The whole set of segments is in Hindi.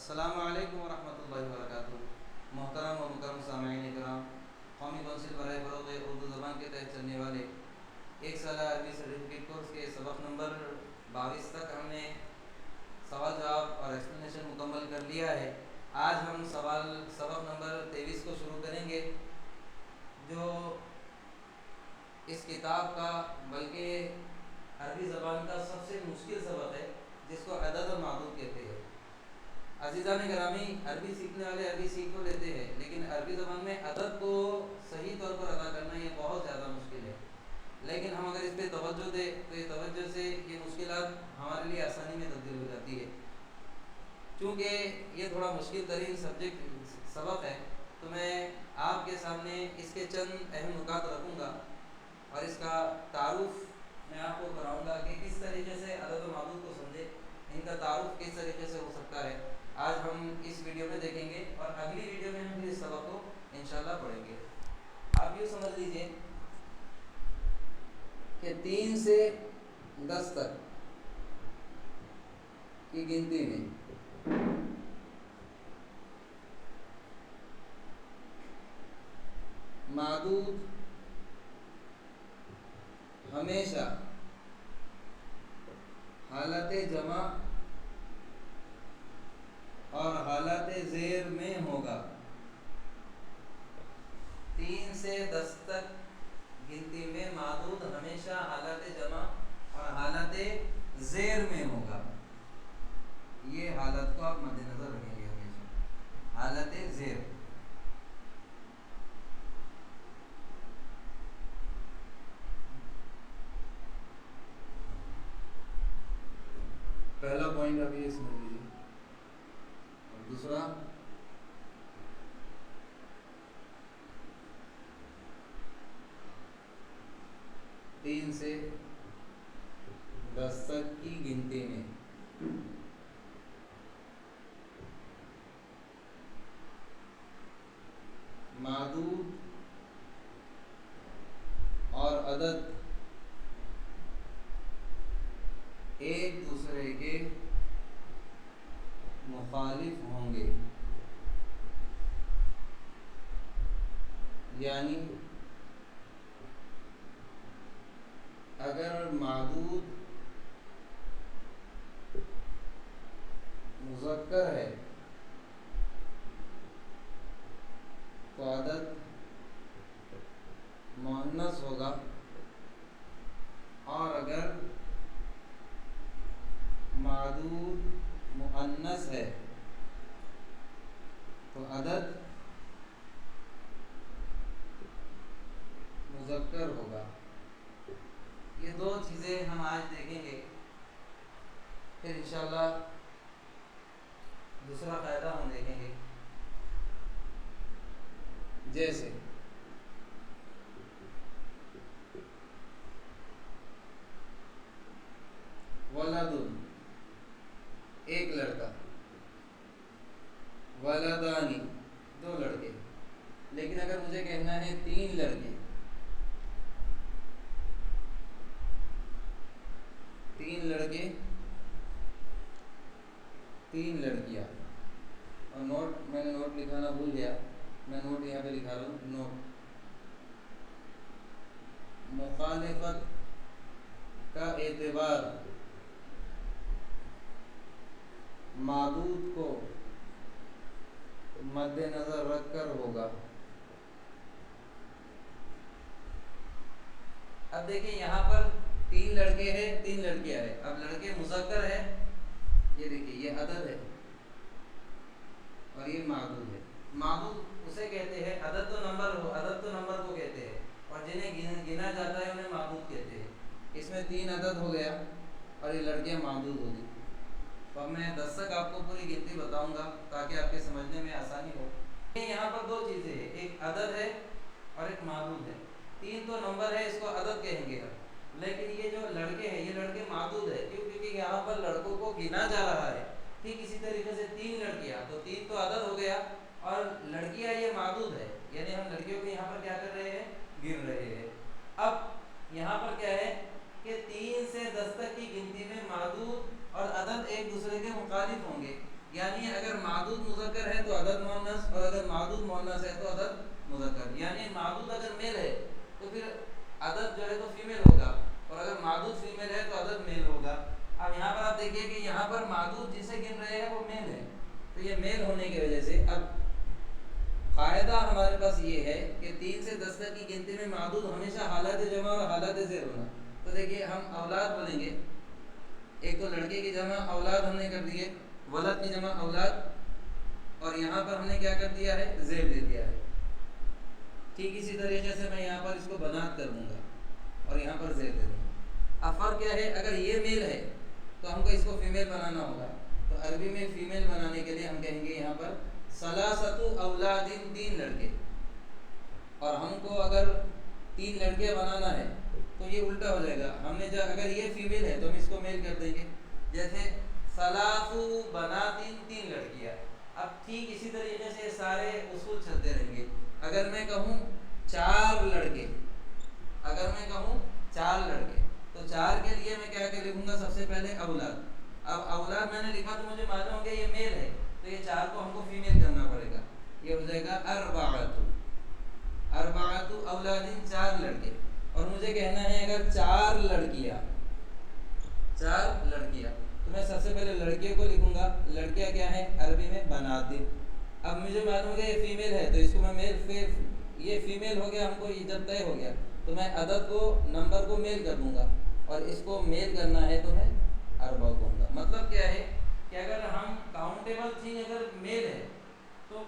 अस्सलामु अलैकुम वरहमतुल्लाहि वबरकातुहू। मोहतरम और मुकर्रम सामईन इकराम, कौमी कौंसिल बराए फ़रोग़ उर्दू ज़बान के तहत चलने वाले एक साला अरबी सर्टिफिकेट कोर्स के सबक नंबर 22 तक हमने सवाल जवाब और एक्सप्लेनेशन मुकम्मल कर लिया है। आज हम सबक नंबर 23 को शुरू करेंगे, जो इस किताब का बल्कि अरबी ज़बान का सबसे मुश्किल सबक है, जिसको अदद और मादूद कहते हैं। अज़ीज़ान गिरामी, अरबी सीखने वाले अरबी सीख तो लेते हैं, लेकिन अरबी ज़बान में अदद को सही तौर पर अदा करना ये बहुत ज़्यादा मुश्किल है। लेकिन हम अगर इस पर तवज्जो दें तो ये तवज्जो से ये मुश्किलात हमारे लिए आसानी में तब्दील हो जाती है। चूँकि ये थोड़ा मुश्किल तरीन सबक है, तो मैं आपके सामने इसके चंद अहम नुकात रखूँगा और इसका तारुफ मैं आपको कराऊँगा कि किस तरीके से अदद और मादूद को समझे, इनका तारुफ किस तरीके से हो सकता है। आज हम इस वीडियो में देखेंगे और अगली वीडियो में हम इस सबक को इंशाल्लाह पढ़ेंगे। आप यूँ समझ लीजिए कि 3 से 10 तक की गिनती में मादूद हमेशा हालत जमा और हालत ज़ेर में होगा। 3 से 10 तक गिनती में मादूद हमेशा हालत जमा और हालत ज़ेर में होगा। ये हालत को आप मद्देनज़र रखेंगे हमेशा, हालत ज़ेर। पहला पॉइंट आप ये समझ लीजिए। और दूसरा, तीन से 10 तक की गिनती में मादूद और अदद एक दूसरे के मुखालिफ होंगे। यानी अगर मादूद मुज़क्कर है तो अदद मुअन्नस होगा, और अगर मादूद मुअन्नस है तो अदद मुज़क्कर होगा। ये दो चीज़ें हम आज देखेंगे, फिर इंशाल्लाह दूसरा फ़ायदा हम देखेंगे। जैसे वलदुन एक लड़का, वलदानी दो लड़के। लेकिन अगर मुझे कहना है 3 लड़के, 3 लड़के 3 लड़कियां, और मैंने नोट लिखाना भूल गया, मैं नोट यहाँ पे लिखा रहा हूँ। नोट, मुखालिफत का एतबार मादूद को मद्देनज़र रखकर होगा। अब देखिए, यहाँ पर 3 लड़के हैं, 3 लड़कियां हैं। अब लड़के मुज़क्कर है, ये देखिए ये अदद है और ये मादूद है। मादूद उसे कहते हैं, अदद तो नंबर को कहते हैं, और जिन्हें गिना जाता है उन्हें मादूद कहते हैं। इसमें 3 अदद हो गया और ये लड़कियां मादूद होगी। तो अब मैं 10 तक आपको पूरी गिनती बताऊंगा ताकि आपके समझने में आसानी हो। यहाँ पर 2 चीज़ें हैं, एक अदद है और एक मादूद है। 3 तो नंबर है, इसको अदद कहेंगे हम। लेकिन ये जो लड़के हैं, ये लड़के मादूद है। क्यों? क्योंकि यहाँ पर लड़कों को गिना जा रहा है। ठीक इसी तरीके से 3 लड़कियाँ, तो 3 तो अदद हो गया, और लड़कियाँ ये मादूद है, यानी हम लड़कियों को यहाँ पर क्या कर रहे हैं, गिन रहे हैं। अब यहाँ पर क्या है कि 3 से 10 तक की गिनती में मादूद और अदद एक दूसरे के मुखालिफ होंगे। यानी अगर मादूद मुज़क्कर है तो अदद मुअन्नस, और अगर मादूद मुअन्नस है तो अदद मुज़क्कर। यानी मादूद अगर मेल है तो फिर अदद जो है तो फीमेल होगा, और अगर मादूद फीमेल है तो अदद मेल होगा। अब यहाँ पर आप देखिए कि यहाँ पर मादूद जिसे गिन रहे हैं वो मेल है, तो ये मेल होने की वजह से अब कायदा हमारे पास ये है कि 3 से 10 तक की गिनती में मादूद हमेशा हालत जमा और हालत ज़ेर होना। तो देखिए हम औलाद बोलेंगे, एक तो लड़के की जमा औलाद हमने कर दिए, वलद की जमा औलाद, और यहाँ पर हमने क्या कर दिया है, ज़ेर दे दिया है। ठीक इसी तरीके से मैं यहाँ पर इसको बनात कर दूंगा और यहाँ पर ज़ेर दे दूंगा। अब फ़र्क क्या है, अगर ये मेल है तो हमको इसको फीमेल बनाना होगा, तो अरबी में फीमेल बनाने के लिए हम कहेंगे यहाँ पर सलासतु औलादिन, 3 लड़के। और हमको अगर 3 लड़के बनाना है तो ये उल्टा हो जाएगा, हमने जब अगर ये फीमेल है तो हम इसको मेल कर देंगे, जैसे सलासु बनातिन, 3 लड़कियाँ। अब ठीक इसी तरीके से सारे उसूल चलते रहेंगे। अगर मैं कहूँ 4 लड़के, अगर मैं कहूँ 4 लड़के, तो 4 के लिए मैं क्या क्या लिखूंगा, सबसे पहले औलाद। अब औलाद मैंने लिखा तो मुझे मालूम हो गया ये मेल है, तो ये 4 को हमको फीमेल करना पड़ेगा, ये हो जाएगा अरबाअतु, अरबाअतु औलादिन, 4 लड़के। और मुझे कहना है अगर 4 लड़कियाँ, 4 लड़कियाँ, तो मैं सबसे पहले लड़कियों को लिखूंगा। लड़कियाँ क्या है अरबी में बनातिन। अब मुझे मालूम हो गया ये फीमेल है, तो इसको मैं मेल, फिर ये फीमेल हो गया, हमको ये जब तय हो गया तो मैं अदद को, नंबर को मेल कर दूंगा, और इसको मेल करना है तो मैं अरबा कहूँगा। मतलब क्या है कि अगर हम काउंटेबल थिंग अगर मेल है तो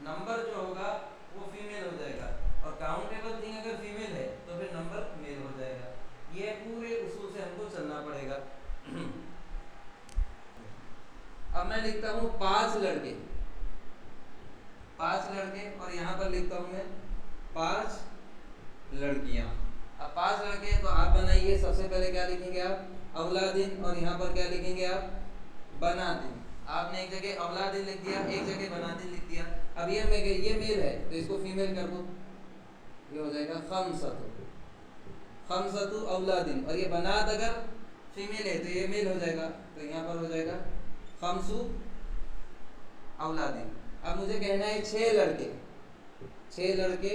नंबर जो होगा वो फीमेल हो जाएगा, और काउंटेबल थिंग अगर फीमेल है तो फिर नंबर मेल हो जाएगा। ये पूरे उसूल से हमको चलना पड़ेगा। अब मैं लिखता हूँ 5 लड़के, 5 लड़के, और यहाँ पर लिखता हूँ मैं 5 लड़कियाँ। अब 5 लड़के तो आप बनाइए, सबसे पहले क्या लिखेंगे आप, औलादिन, और यहाँ पर क्या लिखेंगे आप, बनातिन। आपने एक जगह औलादिन लिख दिया, एक जगह बनातिन लिख दिया। अब ये मेल है तो इसको फीमेल कर दो, ये हो जाएगा खमसतु, खमसतु औलादिन। और ये बनात अगर फीमेल है तो ये मेल हो जाएगा, तो यहाँ पर हो जाएगा खमसु औलादिन। अब मुझे कहना है 6 लड़के, 6 लड़के,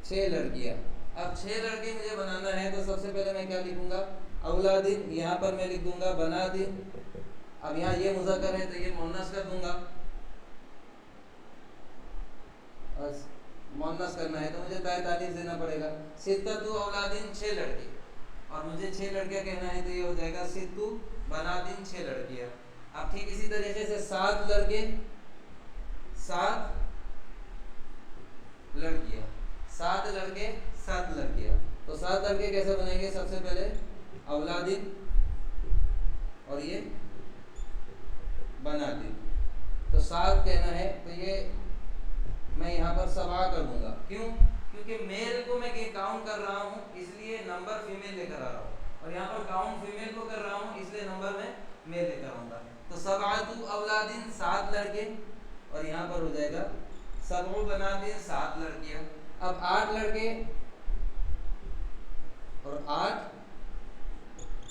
6 लड़कियाँ। अब 6 लड़के मुझे बनाना है तो सबसे पहले मैं क्या लिखूंगा, औलादिन, यहाँ पर मैं लिख दूंगा बनातिन। अब यहाँ ये मुज़क्कर है तो ये मुअन्नस कर दूंगा, और मुअन्नस करना है तो मुझे ताय तानीस देना पड़ेगा। सित्ततु औलादिन, 6 लड़के, और मुझे 6 लड़कियाँ कहना है तो ये हो जाएगा सित्तु बनातिन, 6 लड़कियाँ। अब ठीक इसी तरीके से 7 लड़के, 7 लड़कियाँ, 7 लड़के, 7 लड़कियाँ। तो 7 लड़के कैसे बनेंगे, सबसे पहले औलादिन और ये बनातिन, तो 7 कहना है तो ये मैं यहाँ पर सबा कर दूंगा। क्यों, क्योंकि मेल को मैं काउंट कर रहा हूँ इसलिए नंबर फीमेल लेकर आ रहा हूँ, और यहाँ पर काउंट फीमेल को कर रहा हूँ इसलिए नंबर में मेल लेकर आऊँगा। तो सबातु औलादिन, 7 लड़के, और यहाँ पर हो जाएगा सबउ बनातिन, 7 लड़कियाँ। अब 8 लड़के और 8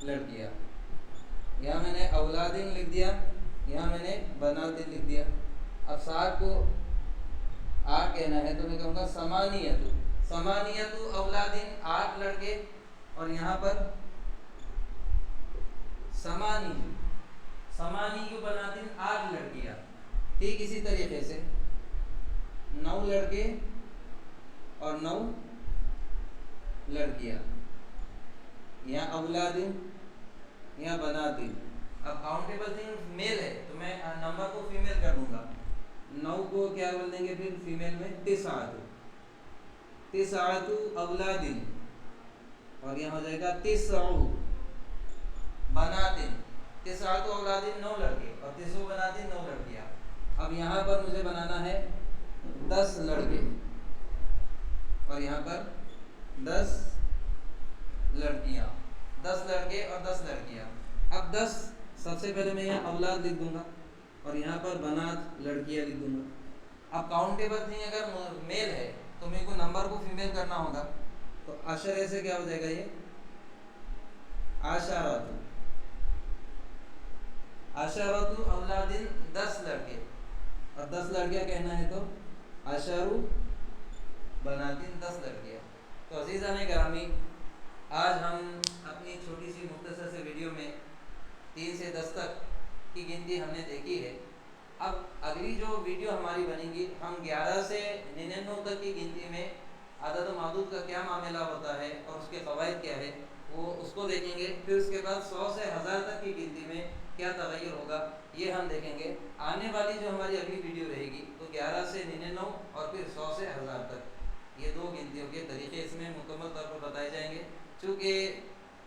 लड़कियाँ, यहाँ मैंने औलादिन लिख दिया, यहाँ मैंने बनातिन लिख दिया। अब 7 को 8 कहना है तो मैं कहूँगा समानियतु, समानियतु औलादिन, 8 लड़के, और यहाँ पर समानी, समानी बनातिन, 8 लड़कियाँ। ठीक इसी तरीके से 9 लड़के और 9 लड़कियाँ, यहाँ औलादिन, यहाँ बनातिन। अब काउंटेबल थिंग मेल है तो मैं नंबर को फीमेल कर दूंगा, 9 को क्या बोल देंगे फिर फीमेल में, तिसातु, तिसातु औलादिन, और यहाँ हो जाएगा तिसउ बनातिन, तिसातु औलादिन, 9 लड़के, और तिसउ बनातिन, 9 लड़कियाँ। अब यहाँ पर मुझे बनाना है 10 लड़के, और यहाँ पर 10 लड़कियाँ, 10 लड़के और 10 लड़कियाँ। अब 10 सबसे पहले मैं यहाँ औलाद लिख दूंगा, और यहाँ पर बनात लड़कियाँ लिख दूंगा। अब काउंटेबल थिंग अगर मेल है तो मेरे को नंबर को फीमेल करना होगा, तो अशरे से क्या हो जाएगा, ये आशारातु, अशरतु औलादिन 10 लड़के, और 10 लड़कियां कहना है तो अशरु बनातिन 10 लड़कियां। तो अजीज़ान गिरामी, आज हम अपनी छोटी सी मुख्तसर से वीडियो में 3 से 10 तक की गिनती हमने देखी है। अब अगली जो वीडियो हमारी बनेगी, हम 11 से 99 तक की गिनती में अदद मादूद का क्या मामला होता है और उसके फ़वाइद क्या है, वो उसको देखेंगे। फिर उसके बाद 100 से 1000 तक की गिनती में क्या तग़य्युर होगा, ये हम देखेंगे। आने वाली जो हमारी अगली वीडियो रहेगी तो 11 से 99 और फिर 100 से 1000 तक, ये 2 गिनतियों के तरीक़े इसमें मुकम्मल तौर पर बताए जाएंगे। चूँकि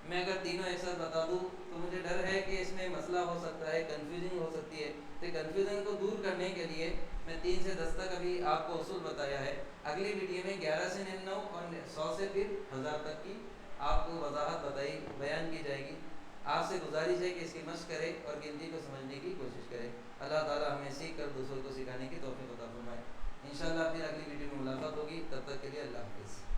मैं अगर तीनों एक साथ बता दूँ तो मुझे डर है कि इसमें मसला हो सकता है, कन्फ्यूजिंग हो सकती है। तो कन्फ्यूजन को दूर करने के लिए मैं 3 से 10 तक अभी आपको उसूल बताया है। अगली वीडियो में 11 से 99 और 100 से फिर 1000 तक की आपको वजाहत बताई बयान की जाएगी। आपसे गुजारिश है कि इसकी मशक़ करें और गिनती को समझने की कोशिश करें। अल्लाह ताला हमें सीख कर दूसरों को सिखाने की तौफ़ीक़ अता फ़रमाए। इंशाअल्लाह फिर अगली वीडियो में मुलाकात होगी। तब तक के लिए अल्लाह हाफ़िज़।